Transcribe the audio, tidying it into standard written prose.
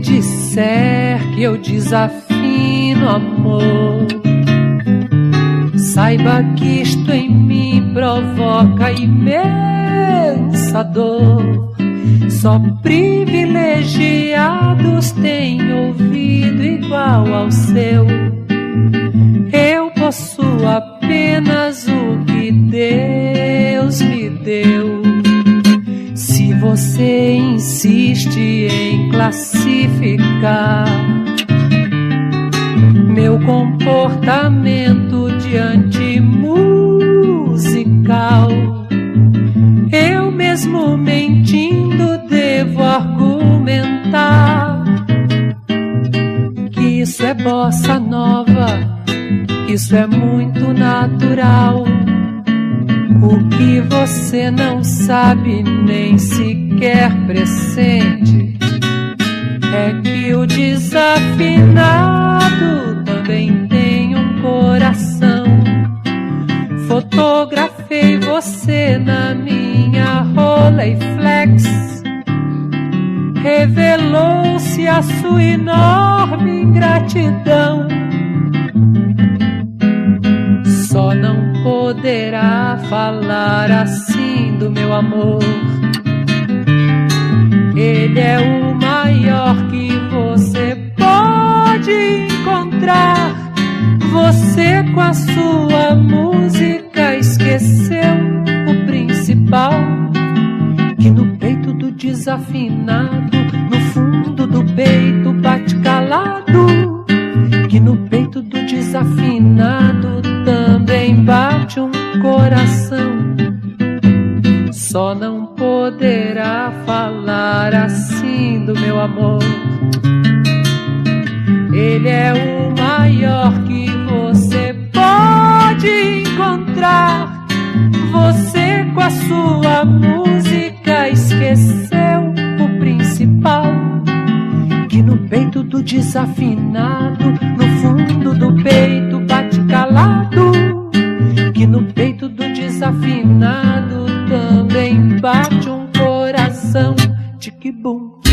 disser que eu desafino, amor, saiba que isto em mim provoca imensa dor. Só privilegiados têm ouvido igual ao seu. Eu possuo apenas o que Deus me deu. Se você insiste em classificar meu comportamento diante musical, eu mesmo mentindo devo argumentar que isso é bossa nova, que isso é muito natural. O que você não sabe nem sequer pressente é que o desafinado também tem um coração. Fotografei você na minha Rolleiflex, revelou-se a sua enorme ingratidão. Só não poderá falar assim do meu amor. Ele é o maior que você pode encontrar. Você com a sua música esqueceu o principal, que no peito do desafinado, no fundo do peito bate calado, que no peito do desafinado também bate um coração. Só não poderá falar assim do meu amor. Ele é o maior que você pode encontrar. Você com a sua música esqueceu o principal, que no peito do desafinado, no fundo do peito bate calado, que no peito do desafinado também bate um coração. Tique-bum.